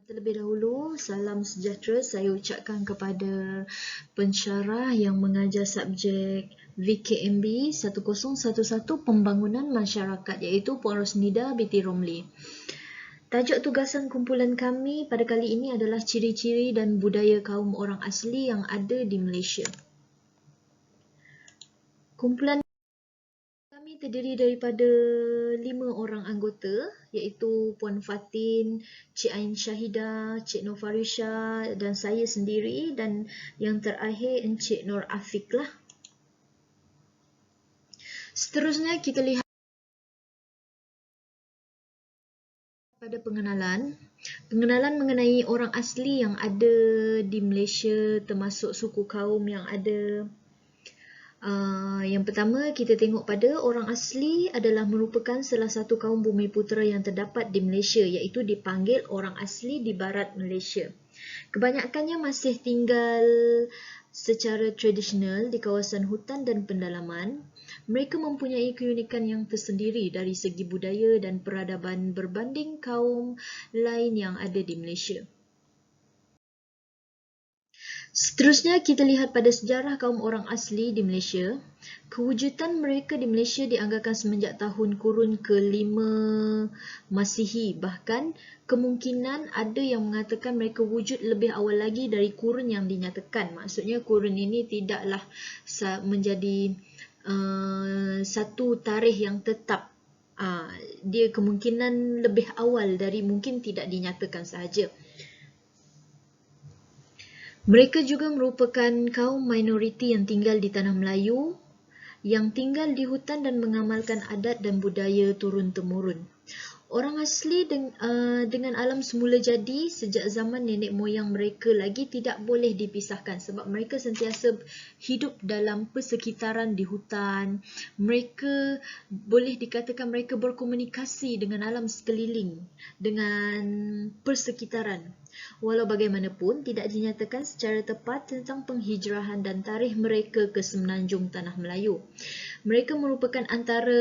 Terlebih dahulu, salam sejahtera saya ucapkan kepada pensyarah yang mengajar subjek VKMB 1011 Pembangunan Masyarakat iaitu Puan Rosnida binti Romli. Tajuk tugasan kumpulan kami pada kali ini adalah ciri-ciri dan budaya kaum orang asli yang ada di Malaysia. Kumpulan kami terdiri daripada 5 orang anggota iaitu Puan Fatin, Cik Ain Syahidah, Cik Nur Farisha dan saya sendiri, dan yang terakhir Encik Nur Afiq lah. Seterusnya kita lihat pada pengenalan. Pengenalan mengenai orang asli yang ada di Malaysia termasuk suku kaum yang ada. Yang pertama, kita tengok pada orang asli adalah merupakan salah satu kaum Bumiputera yang terdapat di Malaysia iaitu dipanggil orang asli di barat Malaysia. Kebanyakannya masih tinggal secara tradisional di kawasan hutan dan pendalaman. Mereka mempunyai keunikan yang tersendiri dari segi budaya dan peradaban berbanding kaum lain yang ada di Malaysia. Seterusnya kita lihat pada sejarah kaum orang asli di Malaysia. Kewujudan mereka di Malaysia dianggarkan semenjak tahun kurun ke-5 Masihi. Bahkan kemungkinan ada yang mengatakan mereka wujud lebih awal lagi dari kurun yang dinyatakan. Maksudnya kurun ini tidaklah menjadi satu tarikh yang tetap. Dia kemungkinan lebih awal dari mungkin tidak dinyatakan sahaja. Mereka juga merupakan kaum minoriti yang tinggal di tanah Melayu, yang tinggal di hutan dan mengamalkan adat dan budaya turun-temurun. Orang asli dengan alam semula jadi sejak zaman nenek moyang mereka lagi tidak boleh dipisahkan sebab mereka sentiasa hidup dalam persekitaran di hutan. Mereka boleh dikatakan mereka berkomunikasi dengan alam sekeliling, dengan persekitaran. Walau bagaimanapun, tidak dinyatakan secara tepat tentang penghijrahan dan tarikh mereka ke semenanjung Tanah Melayu. Mereka merupakan antara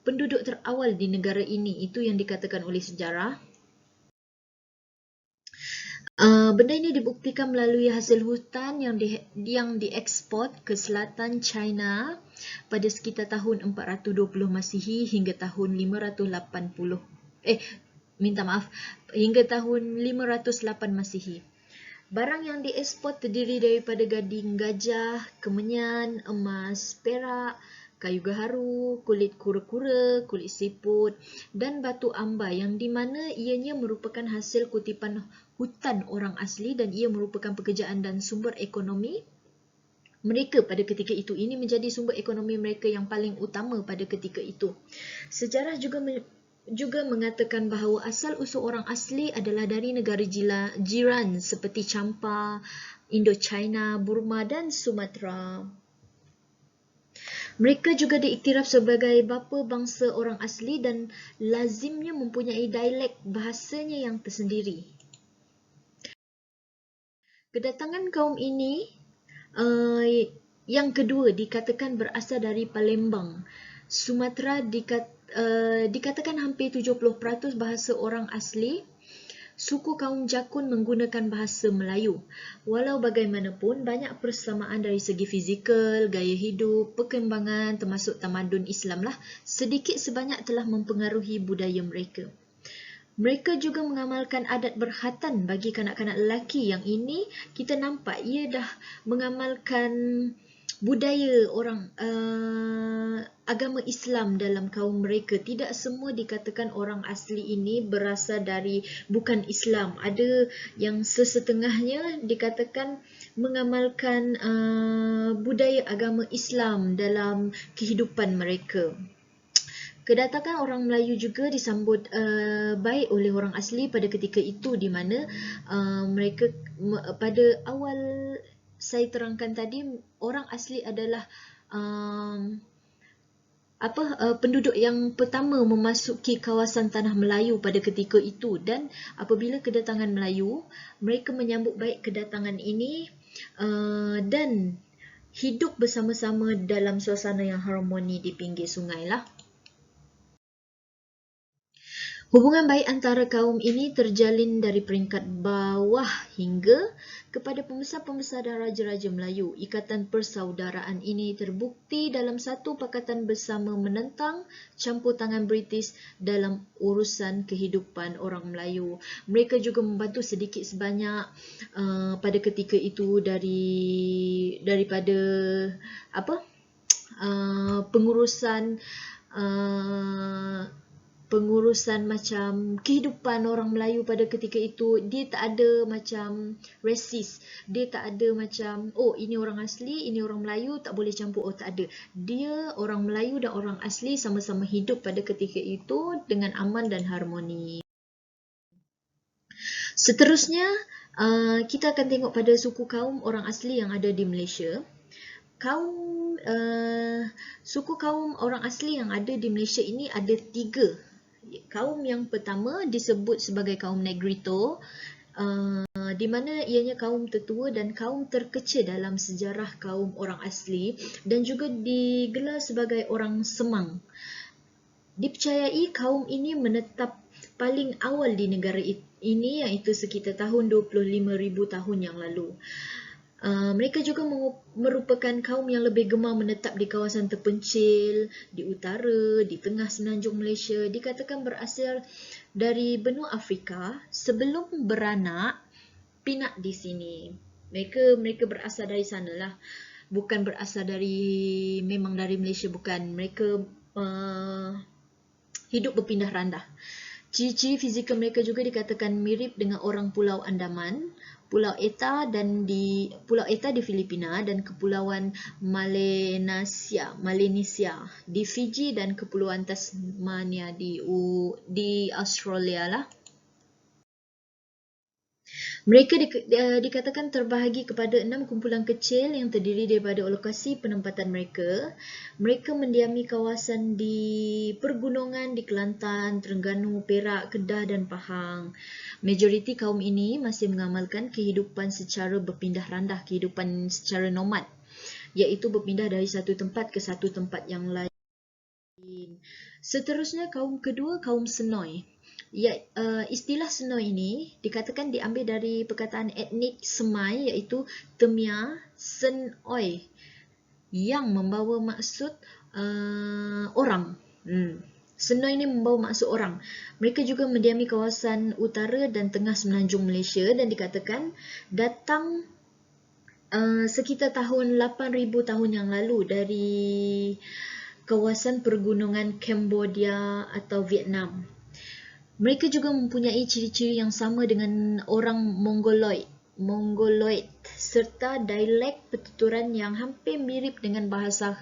penduduk terawal di negara ini, itu yang dikatakan oleh sejarah. Benda ini dibuktikan melalui hasil hutan yang diekspor ke selatan China pada sekitar tahun 420 Masihi hingga tahun 580. Hingga tahun 508 Masihi. Barang yang diekspor terdiri daripada gading gajah, kemenyan, emas, perak, kayu gaharu, kulit kura-kura, kulit siput dan batu amba yang di mana ianya merupakan hasil kutipan hutan orang asli dan ia merupakan pekerjaan dan sumber ekonomi mereka pada ketika itu. Ini menjadi sumber ekonomi mereka yang paling utama pada ketika itu. Sejarah juga mengatakan bahawa asal-usul orang asli adalah dari negara jiran seperti Champa, Indochina, Burma dan Sumatera. Mereka juga diiktiraf sebagai bapa bangsa orang asli dan lazimnya mempunyai dialek bahasanya yang tersendiri. Kedatangan kaum ini yang kedua dikatakan berasal dari Palembang. Sumatera dikatakan hampir 70% bahasa orang asli. Suku kaum Jakun menggunakan bahasa Melayu. Walau bagaimanapun, banyak persamaan dari segi fizikal, gaya hidup, perkembangan termasuk tamadun Islam lah, sedikit sebanyak telah mempengaruhi budaya mereka. Mereka juga mengamalkan adat berkhatan bagi kanak-kanak lelaki. Yang ini kita nampak ia dah mengamalkan budaya orang agama Islam dalam kaum mereka. Tidak semua dikatakan orang asli ini berasal dari bukan Islam. Ada yang sesetengahnya dikatakan mengamalkan budaya agama Islam dalam kehidupan mereka. Kedatangan orang Melayu juga disambut baik oleh orang asli pada ketika itu, di mana mereka pada awal saya terangkan tadi, orang asli adalah penduduk yang pertama memasuki kawasan Tanah Melayu pada ketika itu, dan apabila kedatangan Melayu, mereka menyambut baik kedatangan ini dan hidup bersama-sama dalam suasana yang harmoni di pinggir sungai lah. Hubungan baik antara kaum ini terjalin dari peringkat bawah hingga kepada pembesar-pembesar dan raja-raja Melayu. Ikatan persaudaraan ini terbukti dalam satu pakatan bersama menentang campur tangan British dalam urusan kehidupan orang Melayu. Mereka juga membantu sedikit sebanyak pada ketika itu daripada pengurusan macam kehidupan orang Melayu pada ketika itu. Dia tak ada macam racist, dia tak ada macam ini orang asli, ini orang Melayu, tak boleh campur. Tak ada. Dia orang Melayu dan orang asli sama-sama hidup pada ketika itu dengan aman dan harmoni. Seterusnya kita akan tengok pada suku kaum orang asli yang ada di Malaysia. Suku kaum orang asli yang ada di Malaysia ini ada 3. Kaum yang pertama disebut sebagai kaum Negrito, di mana ianya kaum tertua dan kaum terkecil dalam sejarah kaum orang asli dan juga digelar sebagai orang Semang. Dipercayai kaum ini menetap paling awal di negara ini, iaitu sekitar tahun 25,000 tahun yang lalu. Mereka juga merupakan kaum yang lebih gemar menetap di kawasan terpencil, di utara, di tengah semenanjung Malaysia. Dikatakan berasal dari benua Afrika sebelum beranak pinak di sini. Mereka berasal dari sanalah. Bukan berasal memang dari Malaysia, bukan. Mereka hidup berpindah randah. Ciri-ciri fizikal mereka juga dikatakan mirip dengan orang Pulau Andaman, Pulau Eta di Filipina dan Kepulauan Melanesia di Fiji dan Kepulauan Tasmania di Australia lah. Mereka dikatakan terbahagi kepada 6 kumpulan kecil yang terdiri daripada lokasi penempatan mereka. Mereka mendiami kawasan di pergunungan di Kelantan, Terengganu, Perak, Kedah dan Pahang. Majoriti kaum ini masih mengamalkan kehidupan secara berpindah randah, kehidupan secara nomad, iaitu berpindah dari satu tempat ke satu tempat yang lain. Seterusnya kaum kedua, kaum Senoi. Istilah Senoi ini dikatakan diambil dari perkataan etnik Semai iaitu Temia Senoi yang membawa maksud orang. Senoi ini membawa maksud orang. Mereka juga mendiami kawasan utara dan tengah semenanjung Malaysia dan dikatakan datang sekitar tahun 8,000 tahun yang lalu dari kawasan pergunungan Cambodia atau Vietnam. Mereka juga mempunyai ciri-ciri yang sama dengan orang Mongoloid serta dialek pertuturan yang hampir mirip dengan bahasa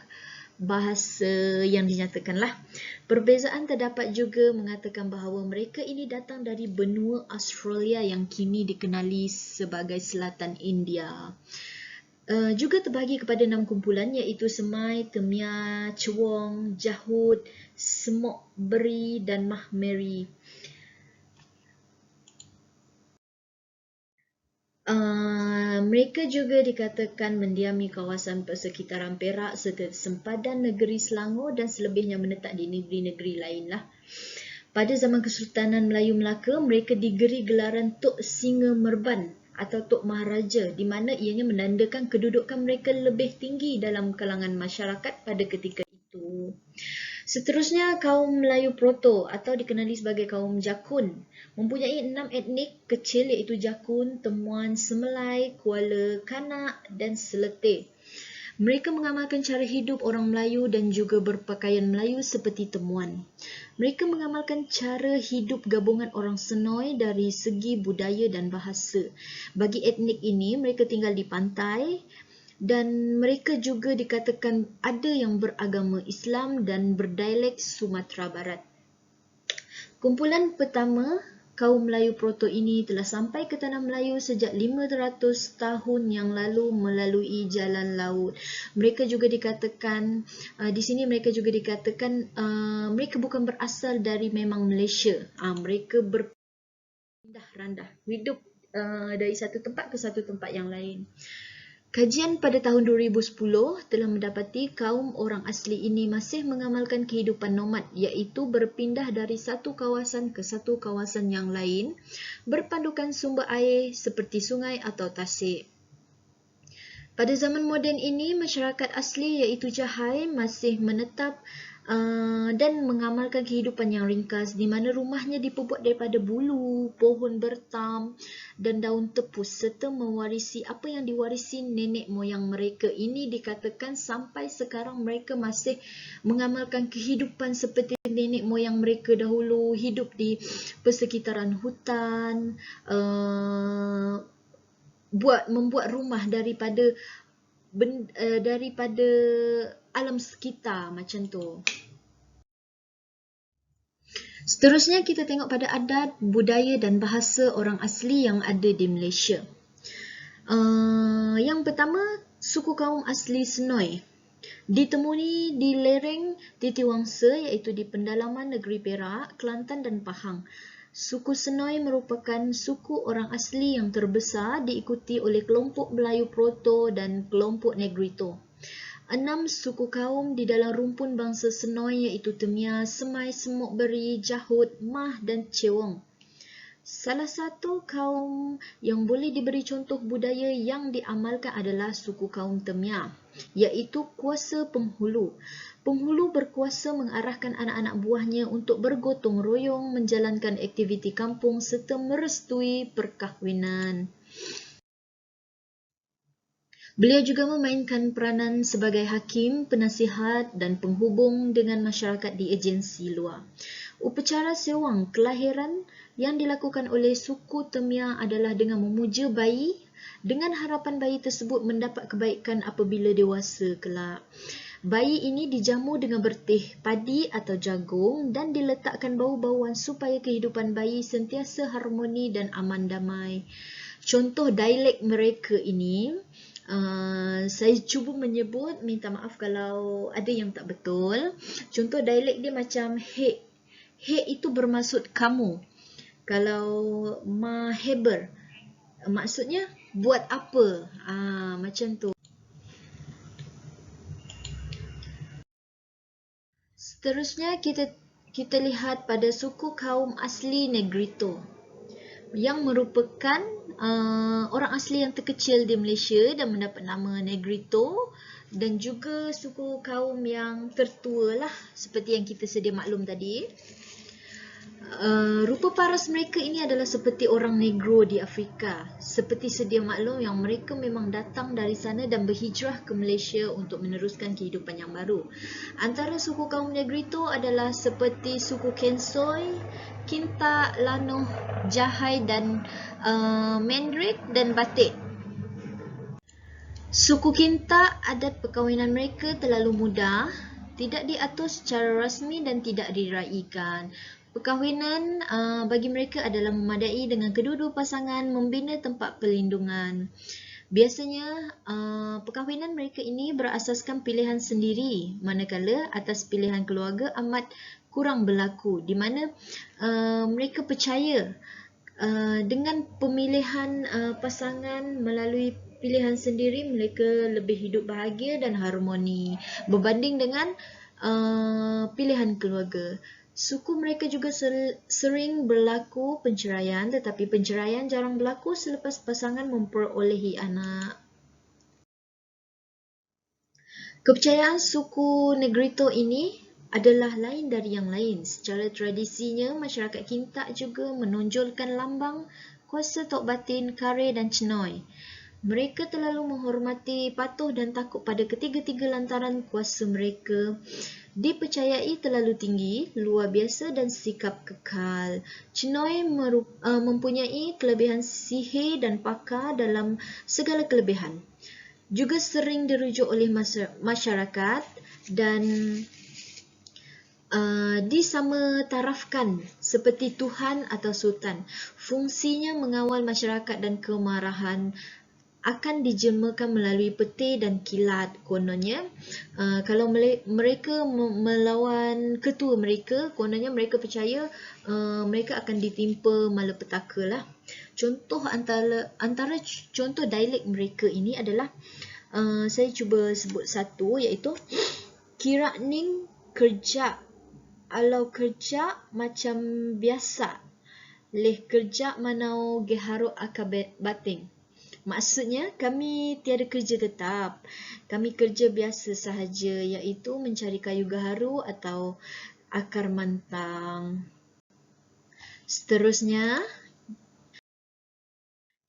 yang dinyatakanlah. Perbezaan terdapat juga mengatakan bahawa mereka ini datang dari benua Australia yang kini dikenali sebagai Selatan India. Juga terbahagi kepada 6 kumpulan iaitu Semai, Temia, Cewong, Jahud, Semok Beri dan Mahmeri. Mereka juga dikatakan mendiami kawasan persekitaran Perak serta sempadan negeri Selangor dan selebihnya menetap di negeri-negeri lainlah. Pada zaman Kesultanan Melayu Melaka, mereka diberi gelaran Tok Singa Merban atau Tok Maharaja, di mana ianya menandakan kedudukan mereka lebih tinggi dalam kalangan masyarakat pada ketika itu. Seterusnya, kaum Melayu Proto atau dikenali sebagai kaum Jakun mempunyai 6 etnik kecil iaitu Jakun, Temuan, Semelai, Kuala, Kanak dan Selete. Mereka mengamalkan cara hidup orang Melayu dan juga berpakaian Melayu seperti Temuan. Mereka mengamalkan cara hidup gabungan orang Senoi dari segi budaya dan bahasa. Bagi etnik ini, mereka tinggal di pantai dan mereka juga dikatakan ada yang beragama Islam dan berdialek Sumatera Barat. Kumpulan pertama, kaum Melayu Proto ini telah sampai ke Tanah Melayu sejak 500 tahun yang lalu melalui jalan laut. Mereka juga dikatakan, di sini mereka juga dikatakan mereka bukan berasal dari memang Malaysia. Mereka berpindah randah, hidup dari satu tempat ke satu tempat yang lain. Kajian pada tahun 2010 telah mendapati kaum orang asli ini masih mengamalkan kehidupan nomad, iaitu berpindah dari satu kawasan ke satu kawasan yang lain berpandukan sumber air seperti sungai atau tasik. Pada zaman moden ini, masyarakat asli iaitu Jahai masih menetap dan mengamalkan kehidupan yang ringkas di mana rumahnya diperbuat daripada bulu, pohon bertam dan daun tepus serta mewarisi apa yang diwarisi nenek moyang mereka. Ini dikatakan sampai sekarang mereka masih mengamalkan kehidupan seperti nenek moyang mereka dahulu, hidup di persekitaran hutan, membuat rumah daripada alam sekitar macam tu. Seterusnya kita tengok pada adat, budaya dan bahasa orang asli yang ada di Malaysia. Yang pertama, suku kaum asli Senoi. Ditemui di lereng Titi Wangsa iaitu di pendalaman negeri Perak, Kelantan dan Pahang. Suku Senoi merupakan suku orang asli yang terbesar diikuti oleh kelompok Melayu Proto dan kelompok Negrito. 6 suku kaum di dalam rumpun bangsa Senoi iaitu Temia, Semai, Semok Beri, Jahut, Mah dan Cewong. Salah satu kaum yang boleh diberi contoh budaya yang diamalkan adalah suku kaum Temia, iaitu kuasa penghulu. Penghulu berkuasa mengarahkan anak-anak buahnya untuk bergotong royong menjalankan aktiviti kampung serta merestui perkahwinan. Beliau juga memainkan peranan sebagai hakim, penasihat dan penghubung dengan masyarakat di agensi luar. Upacara sewang kelahiran yang dilakukan oleh suku Temia adalah dengan memuja bayi dengan harapan bayi tersebut mendapat kebaikan apabila dewasa kelak. Bayi ini dijamu dengan berteh padi atau jagung dan diletakkan bau-bauan supaya kehidupan bayi sentiasa harmoni dan aman damai. Contoh dialek mereka ini, saya cuba menyebut, minta maaf kalau ada yang tak betul. Contoh dialek dia macam hek. Hek itu bermaksud kamu. Kalau maheber, maksudnya buat apa. Macam tu. Seterusnya kita lihat pada suku kaum asli Negrito yang merupakan orang asli yang terkecil di Malaysia dan mendapat nama Negrito, dan juga suku kaum yang tertua lah seperti yang kita sedia maklum tadi. Rupa paras mereka ini adalah seperti orang Negro di Afrika. Seperti sedia maklum yang mereka memang datang dari sana dan berhijrah ke Malaysia untuk meneruskan kehidupan yang baru. Antara suku kaum Negrito adalah seperti suku Kensoy, Kinta, Lanoh, Jahai dan Mandrik dan Batik. Suku Kinta, adat perkahwinan mereka terlalu mudah, tidak diatur secara rasmi dan tidak diraikan. Perkahwinan bagi mereka adalah memadai dengan kedua-dua pasangan membina tempat perlindungan. Biasanya perkahwinan mereka ini berasaskan pilihan sendiri, manakala atas pilihan keluarga amat kurang berlaku, di mana mereka percaya dengan pemilihan pasangan melalui pilihan sendiri mereka lebih hidup bahagia dan harmoni berbanding dengan pilihan keluarga. Suku mereka juga sering berlaku penceraian, tetapi penceraian jarang berlaku selepas pasangan memperolehi anak. Kepercayaan suku Negrito ini adalah lain dari yang lain. Secara tradisinya, masyarakat Kinta juga menonjolkan lambang kuasa tok batin, kare dan cenoi. Mereka terlalu menghormati, patuh dan takut pada ketiga-tiga lantaran kuasa mereka dipercayai terlalu tinggi, luar biasa dan sikap kekal. Cenoi mempunyai kelebihan sihir dan pakar dalam segala kelebihan. Juga sering dirujuk oleh masyarakat dan disamatarafkan seperti Tuhan atau Sultan. Fungsinya mengawal masyarakat dan kemarahan akan dijelmakan melalui peti dan kilat. Kononnya, kalau mereka melawan ketua mereka, kononnya mereka percaya mereka akan ditimpa malapetaka lah. Contoh antara contoh dialek mereka ini adalah, saya cuba sebut satu, iaitu kira ning kerja, alau kerja macam biasa, leh kerja manau geharuk akar bating. Maksudnya, kami tiada kerja tetap. Kami kerja biasa sahaja, iaitu mencari kayu gaharu atau akar mantang. Seterusnya,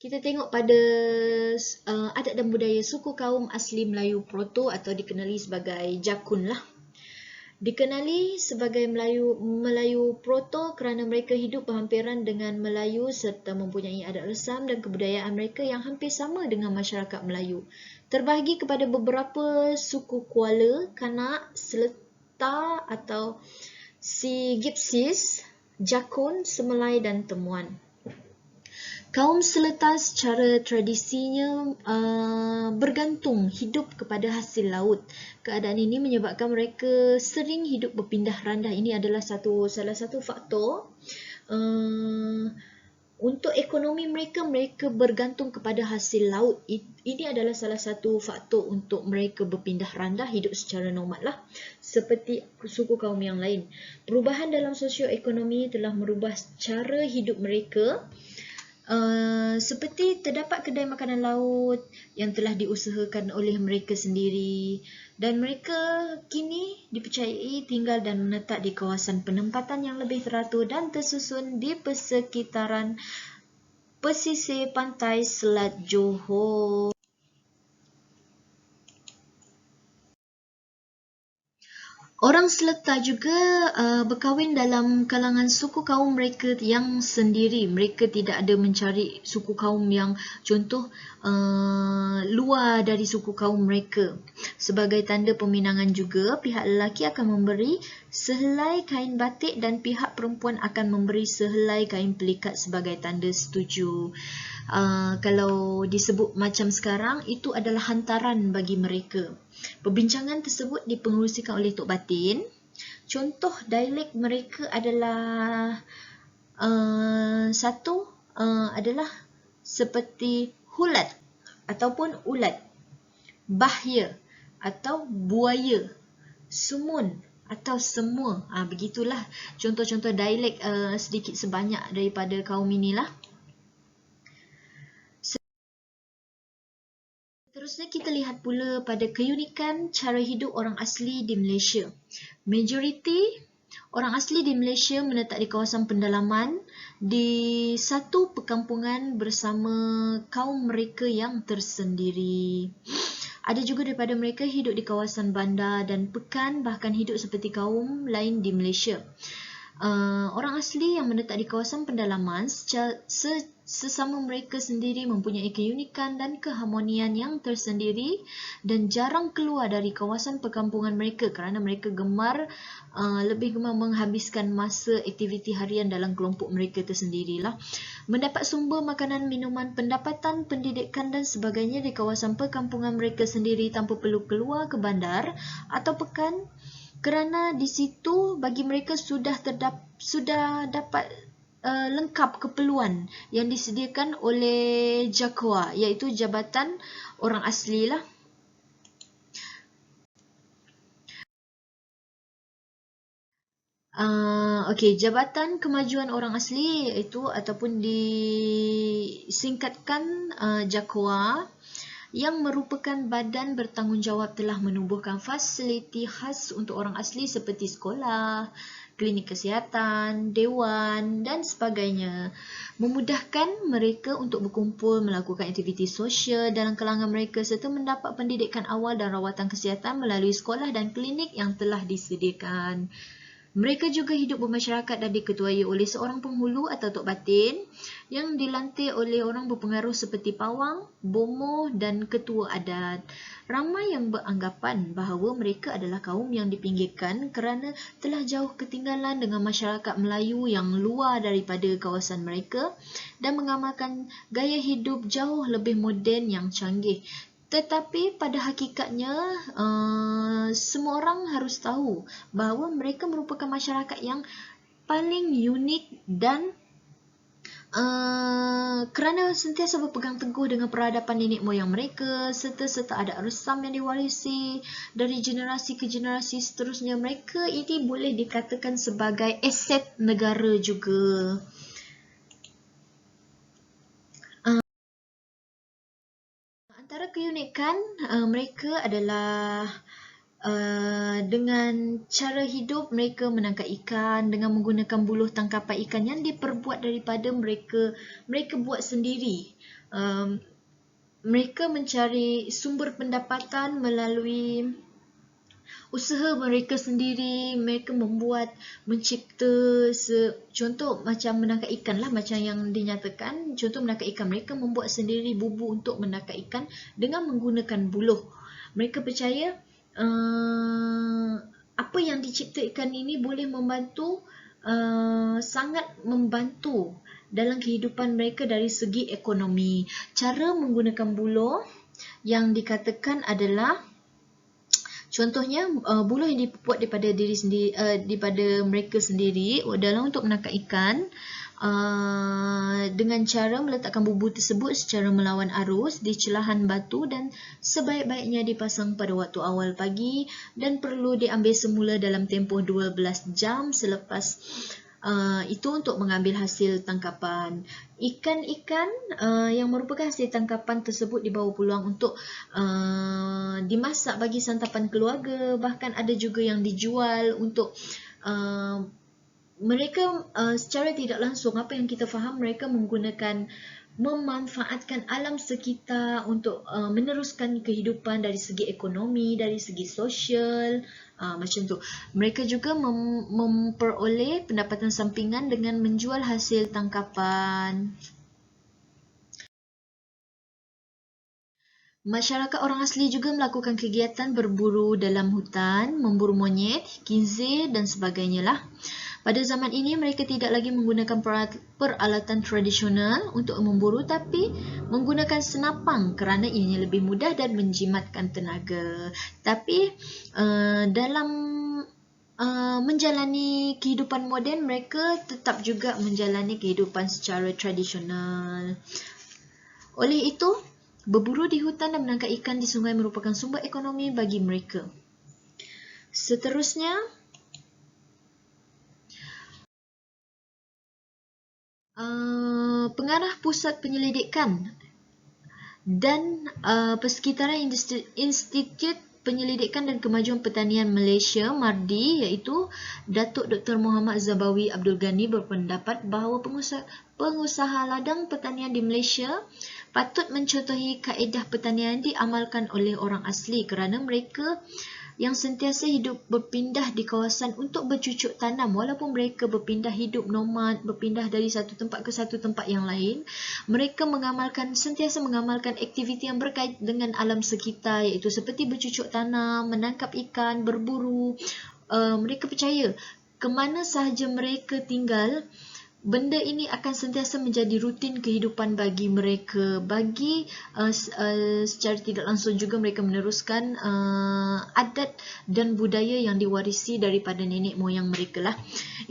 kita tengok pada adat dan budaya suku kaum asli Melayu Proto atau dikenali sebagai Jakun lah. Dikenali sebagai Melayu Proto kerana mereka hidup berhampiran dengan Melayu serta mempunyai adat resam dan kebudayaan mereka yang hampir sama dengan masyarakat Melayu. Terbahagi kepada beberapa suku Kuala, Kanak, Seletar atau Si Gypsies, Jakun, Semelai dan Temuan. Kaum Seletar secara tradisinya bergantung hidup kepada hasil laut. Keadaan ini menyebabkan mereka sering hidup berpindah randah. Ini adalah salah satu faktor untuk ekonomi mereka bergantung kepada hasil laut. Ini adalah salah satu faktor untuk mereka berpindah randah, hidup secara nomad lah, seperti suku kaum yang lain. Perubahan dalam sosioekonomi telah merubah cara hidup mereka. Seperti terdapat kedai makanan laut yang telah diusahakan oleh mereka sendiri, dan mereka kini dipercayai tinggal dan menetap di kawasan penempatan yang lebih teratur dan tersusun di persekitaran pesisir pantai Selat Johor. Orang Seletar juga berkahwin dalam kalangan suku kaum mereka yang sendiri. Mereka tidak ada mencari suku kaum yang contoh luar dari suku kaum mereka. Sebagai tanda peminangan juga, pihak lelaki akan memberi sehelai kain batik dan pihak perempuan akan memberi sehelai kain pelikat sebagai tanda setuju. Kalau disebut macam sekarang, itu adalah hantaran bagi mereka. Perbincangan tersebut dipengerusikan oleh Tok Batin. Contoh dialek mereka adalah satu adalah seperti hulat ataupun ulat, bahya atau buaya, sumun atau semua. Begitulah contoh-contoh dialek sedikit sebanyak daripada kaum inilah. Seterusnya kita lihat pula pada keunikan cara hidup orang asli di Malaysia. Majoriti orang asli di Malaysia menetap di kawasan pendalaman di satu perkampungan bersama kaum mereka yang tersendiri. Ada juga daripada mereka hidup di kawasan bandar dan pekan, bahkan hidup seperti kaum lain di Malaysia. Orang asli yang menetap di kawasan pendalaman sesama mereka sendiri mempunyai keunikan dan keharmonian yang tersendiri dan jarang keluar dari kawasan perkampungan mereka kerana mereka lebih gemar menghabiskan masa aktiviti harian dalam kelompok mereka tersendirilah. Mendapat sumber makanan, minuman, pendapatan, pendidikan dan sebagainya di kawasan perkampungan mereka sendiri tanpa perlu keluar ke bandar atau pekan, kerana di situ bagi mereka sudah dapat lengkap keperluan yang disediakan oleh JAKWA, iaitu Jabatan Orang Asli lah. Jabatan Kemajuan Orang Asli iaitu ataupun disingkatkan JAKWA, yang merupakan badan bertanggungjawab telah menubuhkan fasiliti khas untuk orang asli seperti sekolah, klinik kesihatan, dewan dan sebagainya, memudahkan mereka untuk berkumpul, melakukan aktiviti sosial dalam kalangan mereka serta mendapat pendidikan awal dan rawatan kesihatan melalui sekolah dan klinik yang telah disediakan. Mereka juga hidup bermasyarakat dan diketuai oleh seorang penghulu atau tok batin yang dilantik oleh orang berpengaruh seperti pawang, bomoh dan ketua adat. Ramai yang beranggapan bahawa mereka adalah kaum yang dipinggirkan kerana telah jauh ketinggalan dengan masyarakat Melayu yang luar daripada kawasan mereka dan mengamalkan gaya hidup jauh lebih moden yang canggih. Tetapi pada hakikatnya semua orang harus tahu bahawa mereka merupakan masyarakat yang paling unik dan kerana sentiasa berpegang teguh dengan peradaban nenek moyang mereka serta adat resam yang diwarisi dari generasi ke generasi seterusnya, mereka ini boleh dikatakan sebagai aset negara juga. Antara keunikan mereka adalah dengan cara hidup mereka menangkap ikan dengan menggunakan buluh tangkapan ikan yang diperbuat daripada mereka buat sendiri. Mereka mencari sumber pendapatan melalui usaha mereka sendiri. Mereka mencipta contoh macam menangkap ikan lah, macam yang dinyatakan. Contoh menangkap ikan, mereka membuat sendiri bubu untuk menangkap ikan dengan menggunakan buluh. Mereka percaya apa yang diciptakan ini boleh membantu, sangat membantu dalam kehidupan mereka dari segi ekonomi. Cara menggunakan buluh yang dikatakan adalah, contohnya buluh yang dibuat daripada diri sendiri, daripada mereka sendiri dalam untuk menangkap ikan, dengan cara meletakkan bubu tersebut secara melawan arus di celahan batu dan sebaik-baiknya dipasang pada waktu awal pagi dan perlu diambil semula dalam tempoh 12 jam selepas itu untuk mengambil hasil tangkapan. Ikan-ikan yang merupakan hasil tangkapan tersebut dibawa peluang untuk dimasak bagi santapan keluarga, bahkan ada juga yang dijual untuk mereka secara tidak langsung, apa yang kita faham, mereka memanfaatkan alam sekitar untuk meneruskan kehidupan dari segi ekonomi, dari segi sosial, macam tu. Mereka juga memperoleh pendapatan sampingan dengan menjual hasil tangkapan. Masyarakat orang asli juga melakukan kegiatan berburu dalam hutan, memburu monyet, kinzir dan sebagainya lah. Pada zaman ini mereka tidak lagi menggunakan peralatan tradisional untuk memburu, tapi menggunakan senapang kerana ianya lebih mudah dan menjimatkan tenaga. Tapi dalam menjalani kehidupan moden, mereka tetap juga menjalani kehidupan secara tradisional. Oleh itu, berburu di hutan dan menangkap ikan di sungai merupakan sumber ekonomi bagi mereka. Seterusnya, pengarah pusat penyelidikan dan persekitaran Institut Penyelidikan dan Kemajuan Pertanian Malaysia MARDI, iaitu Datuk Dr. Muhammad Zabawi Abdul Ghani, berpendapat bahawa pengusaha ladang pertanian di Malaysia patut mencontohi kaedah pertanian diamalkan oleh orang asli kerana mereka yang sentiasa hidup berpindah di kawasan untuk bercucuk tanam. Walaupun mereka berpindah hidup nomad, berpindah dari satu tempat ke satu tempat yang lain, mereka sentiasa mengamalkan aktiviti yang berkait dengan alam sekitar, iaitu seperti bercucuk tanam, menangkap ikan, berburu. Mereka percaya ke mana sahaja mereka tinggal, benda ini akan sentiasa menjadi rutin kehidupan bagi mereka. Secara tidak langsung juga mereka meneruskan adat dan budaya yang diwarisi daripada nenek moyang mereka lah.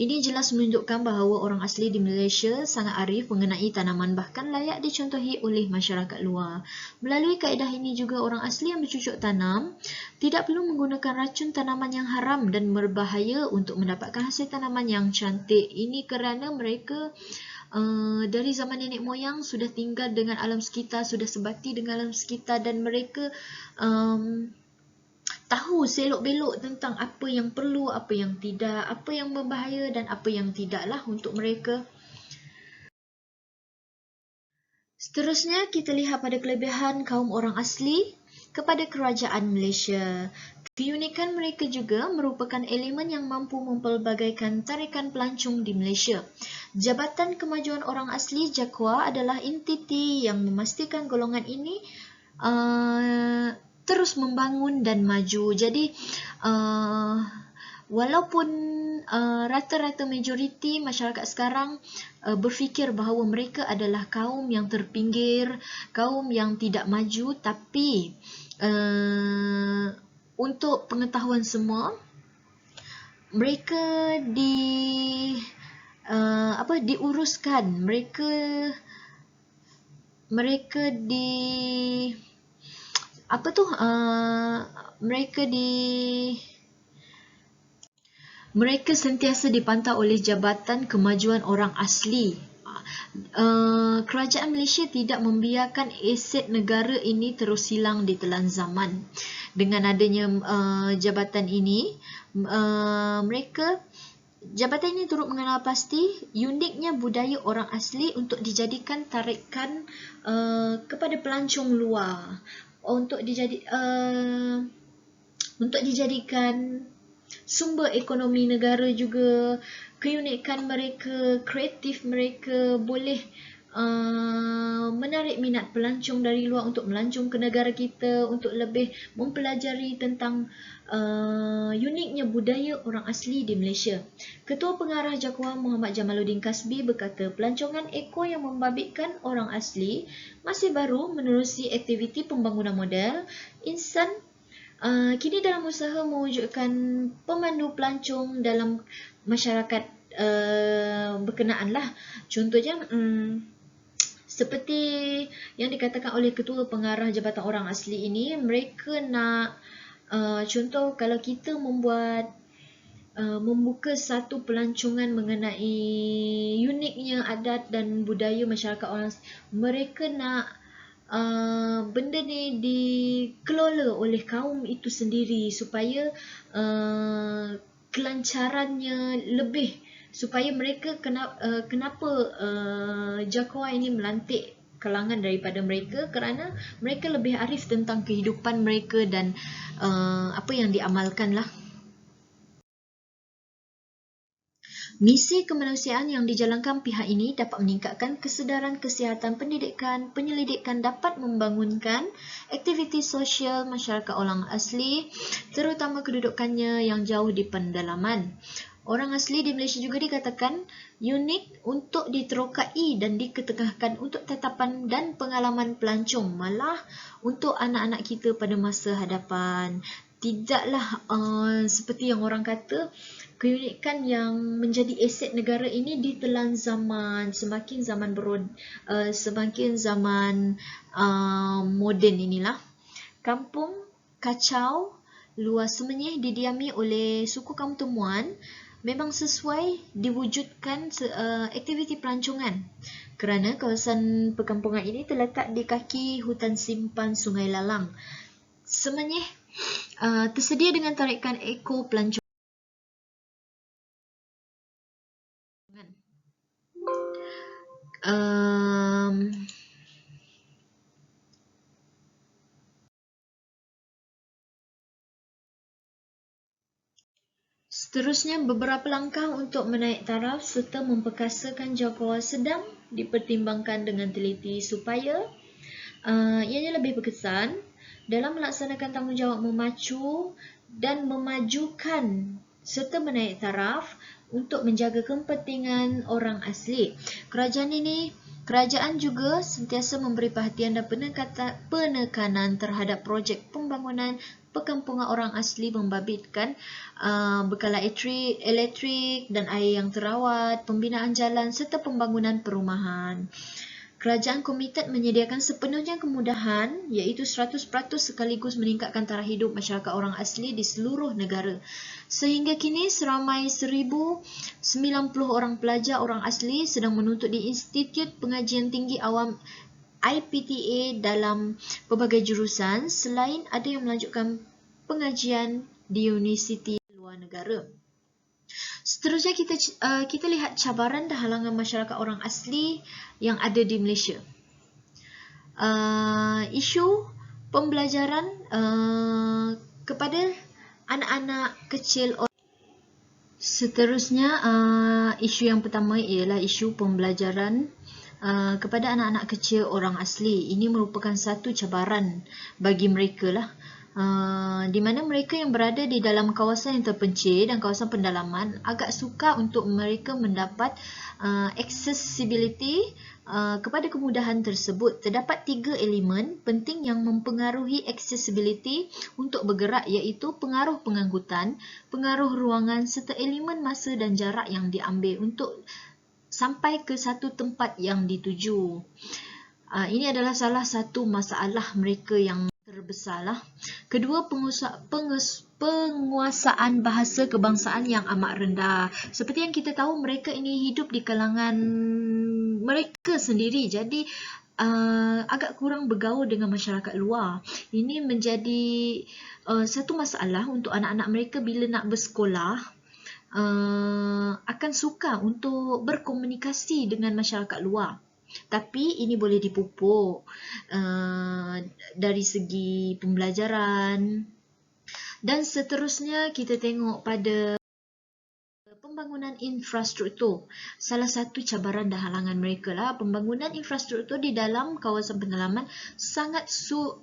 Ini jelas menunjukkan bahawa orang asli di Malaysia sangat arif mengenai tanaman, bahkan layak dicontohi oleh masyarakat luar. Melalui kaedah ini juga orang asli yang bercucuk tanam tidak perlu menggunakan racun tanaman yang haram dan berbahaya untuk mendapatkan hasil tanaman yang cantik. Ini kerana mereka dari zaman nenek moyang sudah tinggal dengan alam sekitar, sudah sebati dengan alam sekitar, dan mereka tahu selok-belok tentang apa yang perlu, apa yang tidak, apa yang berbahaya dan apa yang tidaklah untuk mereka. Seterusnya kita lihat pada kelebihan kaum orang asli. kepada kerajaan Malaysia. Keunikan mereka juga merupakan elemen yang mampu mempelbagaikan tarikan pelancong di Malaysia. Jabatan Kemajuan Orang Asli JAKWA adalah entiti yang memastikan golongan ini terus membangun dan maju. Jadi walaupun rata-rata majoriti masyarakat sekarang berfikir bahawa mereka adalah kaum yang terpinggir, kaum yang tidak maju, tapi untuk pengetahuan semua, mereka diuruskan, mereka mereka sentiasa dipantau oleh Jabatan Kemajuan Orang Asli. Kerajaan Malaysia tidak membiarkan aset negara ini terus hilang di telan zaman. Dengan adanya jabatan ini, jabatan ini turut mengenal pasti uniknya budaya orang asli untuk dijadikan tarikan kepada pelancong luar, untuk dijadikan sumber ekonomi negara juga. Keunikan mereka, kreatif mereka boleh menarik minat pelancong dari luar untuk melancong ke negara kita, untuk lebih mempelajari tentang uniknya budaya orang asli di Malaysia. Ketua Pengarah JAKWA Muhammad Jamaluddin Kasbi berkata, pelancongan ekor yang membabitkan orang asli masih baru menerusi aktiviti pembangunan model insan. Kini dalam usaha mewujudkan pemandu pelancong dalam masyarakat berkenaan lah. Contohnya seperti yang dikatakan oleh Ketua Pengarah Jabatan Orang Asli ini, mereka nak contoh kalau kita membuka satu pelancongan mengenai uniknya adat dan budaya masyarakat orang, mereka nak benda ni dikelola oleh kaum itu sendiri supaya kelancarannya lebih, supaya mereka kenapa JAKWA ini melantik kalangan daripada mereka, kerana mereka lebih arif tentang kehidupan mereka dan apa yang diamalkan lah. Misi kemanusiaan yang dijalankan pihak ini dapat meningkatkan kesedaran kesihatan pendidikan, penyelidikan dapat membangunkan aktiviti sosial masyarakat orang asli, terutama kedudukannya yang jauh di pendalaman. Orang asli di Malaysia juga dikatakan unik untuk diterokai dan diketengahkan untuk tetapan dan pengalaman pelancong, malah untuk anak-anak kita pada masa hadapan. Tidaklah seperti yang orang kata, keunikan yang menjadi aset negara ini ditelan zaman, semakin zaman moden inilah. Kampung kacau luas semenyih didiami oleh suku kaum Temuan memang sesuai diwujudkan aktiviti pelancongan, kerana kawasan perkampungan ini terletak di kaki hutan simpan Sungai Lalang. Semenyih tersedia dengan tarikan ekor pelancongan. Seterusnya, beberapa langkah untuk menaik taraf serta memperkasakan JAKWA sedang dipertimbangkan dengan teliti supaya ianya lebih berkesan dalam melaksanakan tanggungjawab memacu dan memajukan serta menaik taraf untuk menjaga kepentingan orang asli. Kerajaan juga sentiasa memberi perhatian dan penekanan terhadap projek pembangunan perkampungan orang asli membabitkan bekalan elektrik dan air yang terawat, pembinaan jalan serta pembangunan perumahan. Kerajaan komited menyediakan sepenuhnya kemudahan iaitu 100% sekaligus meningkatkan taraf hidup masyarakat orang asli di seluruh negara. Sehingga kini seramai 1,090 orang pelajar orang asli sedang menuntut di Institut Pengajian Tinggi Awam IPTA dalam pelbagai jurusan, selain ada yang melanjutkan pengajian di universiti luar negara. Seterusnya kita lihat cabaran dan halangan masyarakat orang asli yang ada di Malaysia. Isu Pembelajaran kepada anak-anak kecil. Seterusnya, isu yang pertama ialah isu pembelajaran kepada anak-anak kecil orang asli. Ini merupakan satu cabaran bagi mereka lah. Di mana mereka yang berada di dalam kawasan yang terpencil dan kawasan pendalaman agak sukar untuk mereka mendapat accessibility kepada kemudahan tersebut. Terdapat 3 elemen penting yang mempengaruhi accessibility untuk bergerak, iaitu pengaruh pengangkutan, pengaruh ruangan serta elemen masa dan jarak yang diambil untuk sampai ke satu tempat yang dituju. Ini adalah salah satu masalah mereka yang terbesarlah. Kedua, penguasaan bahasa kebangsaan yang amat rendah. Seperti yang kita tahu, mereka ini hidup di kalangan mereka sendiri, jadi agak kurang bergaul dengan masyarakat luar. Ini menjadi satu masalah untuk anak-anak mereka bila nak bersekolah. Akan sukar untuk berkomunikasi dengan masyarakat luar. Tapi ini boleh dipupuk dari segi pembelajaran. Dan seterusnya kita tengok pada pembangunan infrastruktur. Salah satu cabaran dan halangan mereka lah, pembangunan infrastruktur di dalam kawasan pendalaman sangat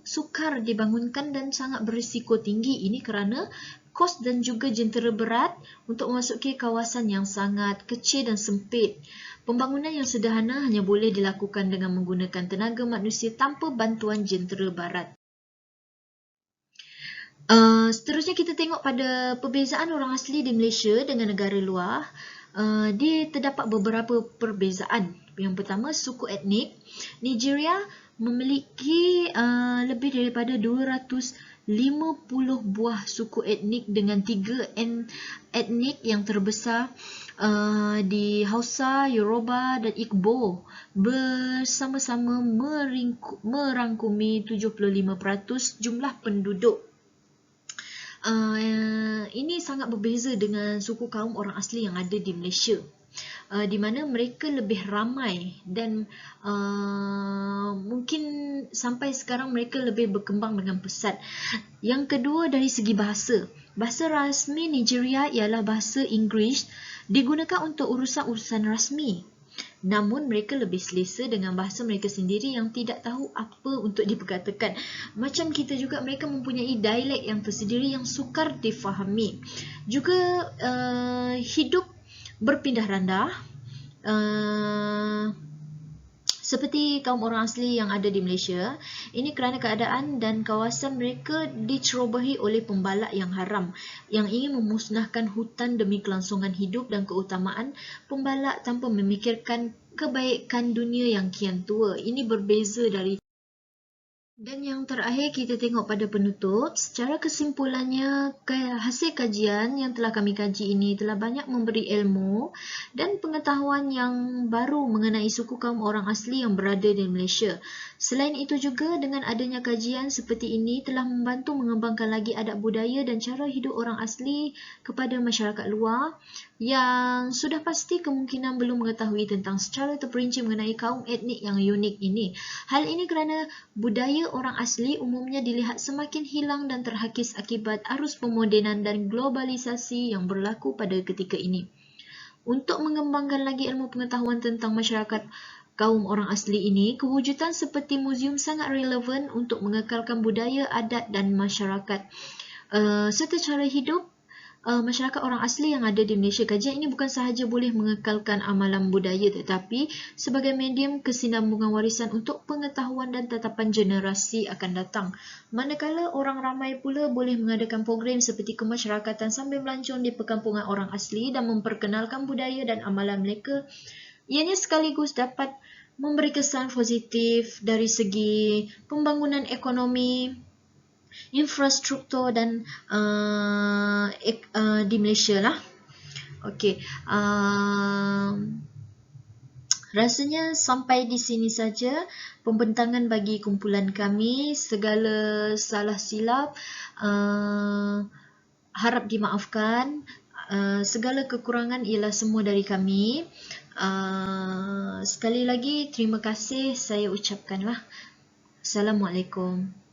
sukar dibangunkan dan sangat berisiko tinggi. Ini kerana kos dan juga jentera berat untuk memasuki kawasan yang sangat kecil dan sempit. Pembangunan yang sederhana hanya boleh dilakukan dengan menggunakan tenaga manusia tanpa bantuan jentera barat. Seterusnya kita tengok pada perbezaan orang asli di Malaysia dengan negara luar. Dia terdapat beberapa perbezaan. Yang pertama, suku etnik. Nigeria memiliki lebih daripada 250 buah suku etnik dengan 3 etnik yang terbesar di Hausa, Yoruba dan Igbo bersama-sama merangkumi 75% jumlah penduduk. Ini sangat berbeza dengan suku kaum orang asli yang ada di Malaysia, di mana mereka lebih ramai dan mungkin sampai sekarang mereka lebih berkembang dengan pesat. Yang kedua, dari segi bahasa. Bahasa rasmi Nigeria ialah bahasa Inggeris, digunakan untuk urusan-urusan rasmi. Namun mereka lebih selesa dengan bahasa mereka sendiri yang tidak tahu apa untuk diperkatakan. Macam kita juga, mereka mempunyai dialek yang tersendiri yang sukar difahami. Juga hidup berpindah randah seperti kaum orang asli yang ada di Malaysia. Ini kerana keadaan dan kawasan mereka dicerobohi oleh pembalak yang haram yang ingin memusnahkan hutan demi kelangsungan hidup dan keutamaan pembalak tanpa memikirkan kebaikan dunia yang kian tua. Ini berbeza dari. Dan yang terakhir kita tengok pada penutup. Secara kesimpulannya, hasil kajian yang telah kami kaji ini telah banyak memberi ilmu dan pengetahuan yang baru mengenai suku kaum orang asli yang berada di Malaysia. Selain itu juga, dengan adanya kajian seperti ini telah membantu mengembangkan lagi adab budaya dan cara hidup orang asli kepada masyarakat luar yang sudah pasti kemungkinan belum mengetahui tentang secara terperinci mengenai kaum etnik yang unik ini. Hal ini kerana budaya orang asli umumnya dilihat semakin hilang dan terhakis akibat arus pemodenan dan globalisasi yang berlaku pada ketika ini. Untuk mengembangkan lagi ilmu pengetahuan tentang masyarakat kaum orang asli ini, kewujudan seperti muzium sangat relevan untuk mengekalkan budaya, adat dan masyarakat serta cara hidup masyarakat orang asli yang ada di Malaysia. Kajian ini bukan sahaja boleh mengekalkan amalan budaya, tetapi sebagai medium kesinambungan warisan untuk pengetahuan dan tatapan generasi akan datang. Manakala orang ramai pula boleh mengadakan program seperti kemasyarakatan sambil melancong di perkampungan orang asli dan memperkenalkan budaya dan amalan mereka. Ianya sekaligus dapat memberi kesan positif dari segi pembangunan ekonomi, infrastruktur dan di Malaysia lah. Okey, rasanya sampai di sini saja pembentangan bagi kumpulan kami. Segala salah silap harap dimaafkan. Segala kekurangan ialah semua dari kami. Sekali lagi terima kasih saya ucapkanlah. Assalamualaikum.